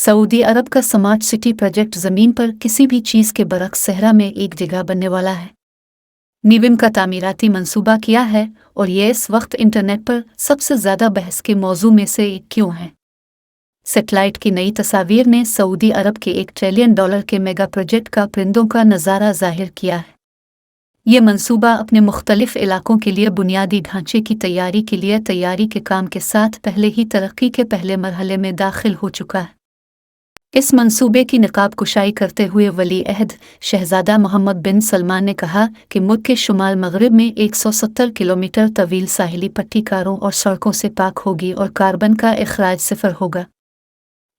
Saudi अरब का smart city project ज़मीन पर किसी भी चीज़ के बरक्स सहरा में एक जगह बनने वाला है। निविम का तामीराती मंसूबा क्या है और ये इस वक्त इंटरनेट पर सबसे ज़्यादा बहस के मौजू में से एक क्यों है? सेटेलाइट की नई तस्वीर ने सऊदी अरब के $1 ट्रिलियन के मेगा प्रोजेक्ट का परिंदों का नज़ारा ज़ाहिर किया है। ये मंसूबा अपने मुख्तलिफ इलाकों के लिए बुनियादी ढांचे की तैयारी के लिए तैयारी के काम के साथ पहले ही तरक्की के पहले मरहले में दाखिल हो चुका है। इस मंसूबे की नकाब कुशाई करते हुए वली अहद शहजादा मोहम्मद बिन सलमान ने कहा कि मुल्क के शुमाल मगरिब में 170 किलोमीटर तवील साहिली पट्टी कारों और सड़कों से पाक होगी और कार्बन का अखराज सिफर होगा।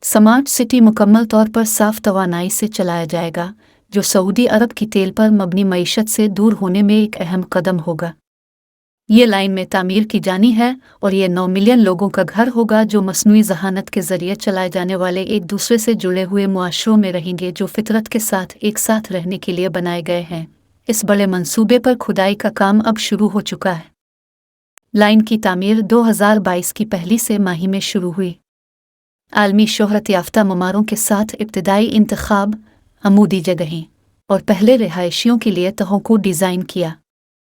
स्मार्ट सिटी मुकम्मल तौर पर साफ तवानाई से चलाया जाएगा, जो सऊदी अरब की तेल पर मबनी मईशत से दूर होने में एक अहम कदम होगा। ये लाइन में तामीर की जानी है और ये 9 मिलियन लोगों का घर होगा जो मसनूई जहानत के जरिए चलाए जाने वाले एक दूसरे से जुड़े हुए मुआशरों में रहेंगे जो फितरत के साथ एक साथ रहने के लिए बनाए गए हैं। इस बड़े मंसूबे पर खुदाई का काम अब शुरू हो चुका है। लाइन की तामीर 2022 की पहली से माही में शुरू हुई। आलमी शोहरत याफ्ता ममारों के साथ इब्तिदाई इंतखाब, अमूदी जगहें और पहले रिहायशियों के लिए तहों को डिज़ाइन किया।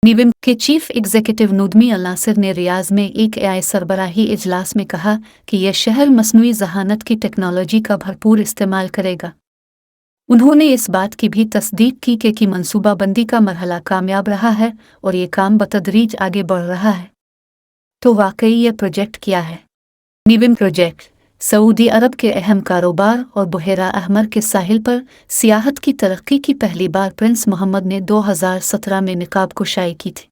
निविम के चीफ एग्जीक्यूटिव नुदमी अल नासिर ने रियाज में एक AI सरबराही इजलास में कहा कि यह शहर मसनूई जहानत की टेक्नोलॉजी का भरपूर इस्तेमाल करेगा। उन्होंने इस बात की भी तस्दीक की कि मंसूबाबंदी का मरहला कामयाब रहा है और ये काम बतदरीज आगे बढ़ रहा है। तो वाकई ये प्रोजेक्ट क्या है? निविम प्रोजेक्ट सऊदी अरब के अहम कारोबार और बहेरा अहमर के साहिल पर सियाहत की तरक्की की पहली बार प्रिंस मोहम्मद ने 2017 में निकाब कुशाई की थी।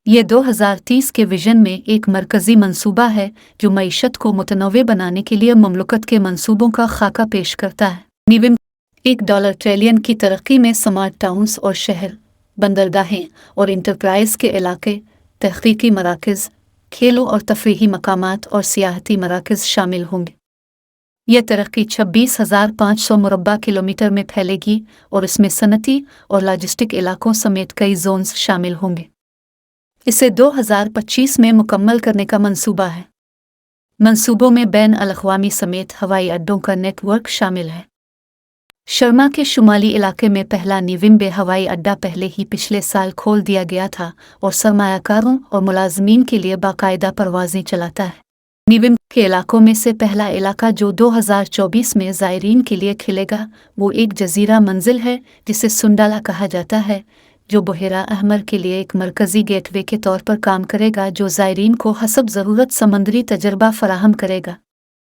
ये 2030 के विजन में एक मरकजी मंसूबा है जो मईशत को मुतनव्वे बनाने के लिए ममलुकत के मंसूबों का खाका पेश करता है। निविम $1 ट्रिलियन की तरक्की में स्मार्ट टाउन्स और शहर, बंदरगाहें और इंटरप्राइज के इलाके, तहकीकी मराकज़, खेलों और तफरीही मकामात और सियाहती मराकज़ शामिल होंगे। यह तरक्की 26,500 मुरब्बा किलोमीटर में फैलेगी और इसमें सनती और लॉजिस्टिक इलाकों समेत कई जोन्स शामिल होंगे। इसे 2025 में मुकम्मल करने का मंसूबा है। मंसूबों में बैन अल-अक़वामी समेत हवाई अड्डों का नेटवर्क शामिल है। शर्मा के शुमाली इलाके में पहला निविम बे हवाई अड्डा पहले ही पिछले साल खोल दिया गया था और सरमायाकारों और मुलाजमीन के लिए बाकायदा परवाज़ें चलाता है। निविम के इलाकों में से पहला इलाका जो 2024 में ज़ायरीन के लिए खिलेगा वो एक जजीरा मंजिल है जिसे सुंडाला कहा जाता है, जो बहेरा अहमर के लिए एक मरकज़ी गेटवे के तौर पर काम करेगा जो ज़ायरीन को हसब ज़रूरत समंदरी तजर्बा फराहम करेगा।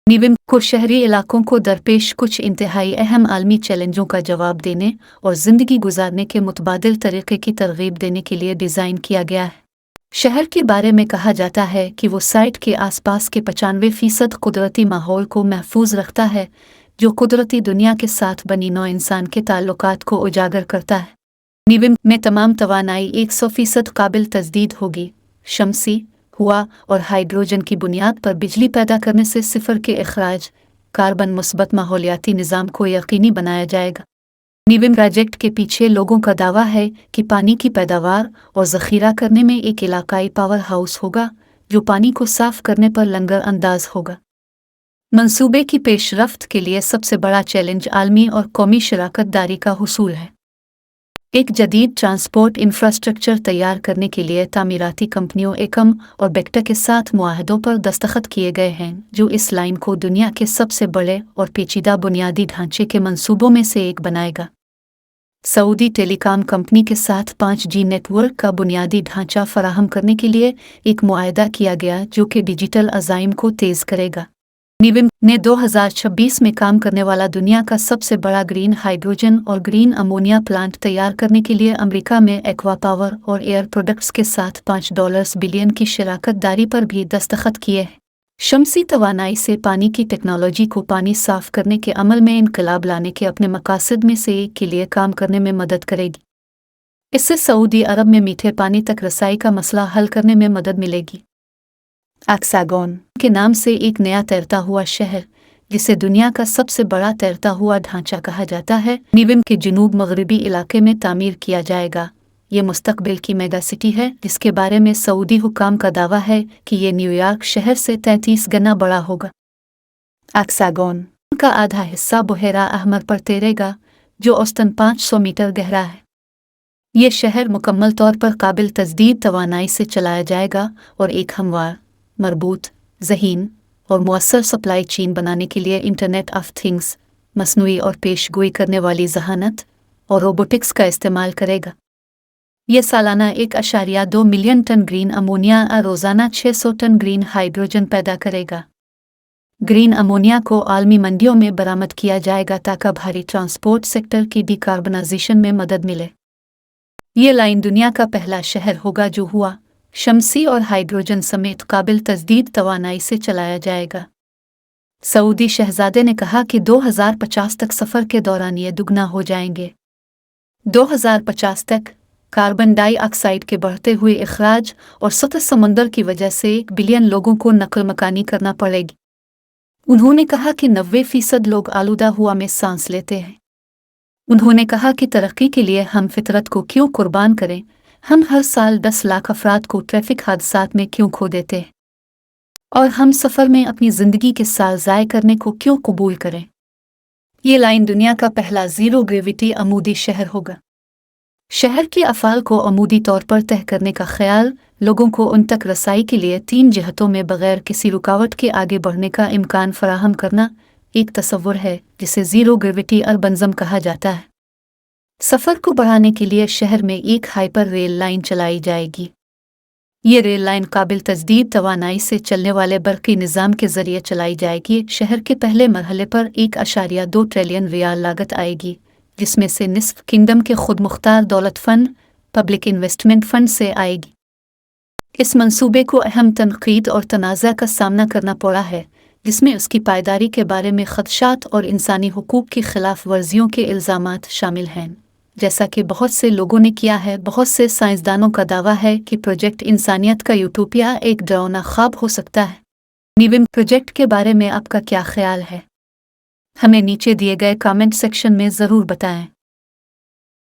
निविम को शहरी इलाकों को दरपेश कुछ इंतहाई अहम आलमी चैलेंजों का जवाब देने और ज़िंदगी गुजारने के मुतबादिल तरीक़े की तरगीब देने के लिए डिज़ाइन किया गया है। शहर के बारे में कहा जाता है कि वो साइट के आसपास के 95% कुदरती माहौल को महफूज रखता है, जो कुदरती दुनिया के साथ बनी नौ इंसान के ताल्लुकात को उजागर करता है। निविम में तमाम तवानाई 100% काबिल तजदीद होगी। शमसी, हुआ और हाइड्रोजन की बुनियाद पर बिजली पैदा करने से सिफर के अखराज, कार्बन मुस्बत माहौलियाती निज़ाम को यकीनी बनाया जाएगा। निविम प्रोजेक्ट के पीछे लोगों का दावा है कि पानी की पैदावार और ज़ख़ीरा करने में एक इलाकाई पावर हाउस होगा जो पानी को साफ करने पर लंगर अंदाज होगा। मंसूबे की पेशरफ्त के लिए सबसे बड़ा चैलेंज आलमी और कौमी शराकत दारी का हुसूल है। एक जदीद ट्रांसपोर्ट इंफ्रास्ट्रक्चर तैयार करने के लिए तामीराती कंपनियों एकम और बेक्टा के साथ मुआहदों पर दस्तखत किए गए हैं, जो इस लाइन को दुनिया के सबसे बड़े और पेचीदा बुनियादी ढांचे के मंसूबों में से एक बनाएगा। सऊदी टेलीकॉम कंपनी के साथ 5G नेटवर्क का बुनियादी ढांचा फराहम करने के लिए एक मुआहदा किया गया जो कि डिजिटल अज़ाइम को तेज़ करेगा। निविम ने 2026 में काम करने वाला दुनिया का सबसे बड़ा ग्रीन हाइड्रोजन और ग्रीन अमोनिया प्लांट तैयार करने के लिए अमेरिका में एक्वा पावर और एयर प्रोडक्ट्स के साथ $5 बिलियन की शराकत दारी पर भी दस्तखत किए हैं। शमसी तवानाई से पानी की टेक्नोलॉजी को पानी साफ करने के अमल में इनकलाब लाने के अपने मकासद में से एक के लिए काम करने में मदद करेगी। इससे सऊदी अरब में मीठे पानी तक रसाई का मसला हल करने में मदद मिलेगी। एक्सागोन के नाम से एक नया तैरता हुआ शहर, जिसे दुनिया का सबसे बड़ा तैरता हुआ ढांचा कहा जाता है, निविम के जनूब मगरबी इलाके में तामीर किया जाएगा। ये मुस्तकबिल की मेगा सिटी है जिसके बारे में सऊदी हुकाम का दावा है कि ये न्यूयॉर्क शहर से 33 गुना बड़ा होगा। एक्सागोन का आधा हिस्सा बुहेरा अहमर पर तैरेगा, जो औसतन 500 मीटर गहरा है। ये शहर मुकम्मल तौर पर काबिल तजदीद तवानाई से चलाया जाएगा और एक हमवार, मरबूत, ज़हीन और मुअस्सर सप्लाई चेन बनाने के लिए इंटरनेट ऑफ थिंग्स, मसनूई और पेशगोई करने वाली जहानत और रोबोटिक्स का इस्तेमाल करेगा। यह सालाना 1.2 मिलियन टन ग्रीन अमोनिया और रोज़ाना 600 टन ग्रीन हाइड्रोजन पैदा करेगा। ग्रीन अमोनिया को आलमी मंडियों में बरामद किया जाएगा ताकि भारी ट्रांसपोर्ट सेक्टर की डिकार्बनाइजेशन में मदद मिले। ये लाइन दुनिया का पहला शहर होगा जो हुआ, शमसी और हाइड्रोजन समेत काबिल तजदीद तवानाई से चलाया जाएगा। सऊदी शहजादे ने कहा कि 2050 तक सफ़र के दौरान ये दुगना हो जाएंगे। 2050 तक कार्बन डाइऑक्साइड के बढ़ते हुए अखराज और सतह समंदर की वजह से 1 बिलियन लोगों को नकल मकानी करना पड़ेगी। उन्होंने कहा कि 90% लोग आलूदा हुआ में सांस लेते हैं। उन्होंने कहा कि तरक्की के लिए हम फितरत को क्यों कुर्बान करें, हम हर साल 10 लाख अफराद को ट्रैफिक हादसात में क्यों खो देते हैं, और हम सफ़र में अपनी ज़िंदगी के साल ज़ाय करने को क्यों कबूल करें। ये लाइन दुनिया का पहला ज़ीरो ग्रेविटी अमूदी शहर होगा। शहर के अफ़ाल को अमूदी तौर पर तय करने का ख्याल लोगों को उन तक रसाई के लिए 3 जिहतों में बग़ैर किसी रुकावट के आगे बढ़ने का इम्कान फराहम करना एक तस्वुर है जिसे ज़ीरो ग्रेविटी अर्बनिज़म कहा जाता है। सफ़र को बढ़ाने के लिए शहर में एक हाइपर रेल लाइन चलाई जाएगी। ये रेल लाइन काबिल तजदीद तवानाई से चलने वाले बरक़ी निज़ाम के ज़रिए चलाई जाएगी। शहर के पहले मरहले पर 1.2 ट्रिलियन रियाल लागत आएगी, जिसमें से निस्फ किंगडम के खुद मुख्तार दौलत फ़ंड, पब्लिक इन्वेस्टमेंट फ़ंड से आएगी। इस मंसूबे को अहम तनक़ीद और तनाज़ा का सामना करना पड़ा है, जिसमें उसकी पायदारी के बारे में ख़दशात और इंसानी हुकूक की खिलाफ वर्जियों के इल्ज़ामात शामिल हैं। जैसा कि बहुत से लोगों ने किया है, बहुत से साइंसदानों का दावा है कि प्रोजेक्ट इंसानियत का यूटोपिया एक डरावना ख्वाब हो सकता है। निविम प्रोजेक्ट के बारे में आपका क्या ख्याल है? हमें नीचे दिए गए कमेंट सेक्शन में ज़रूर बताएं।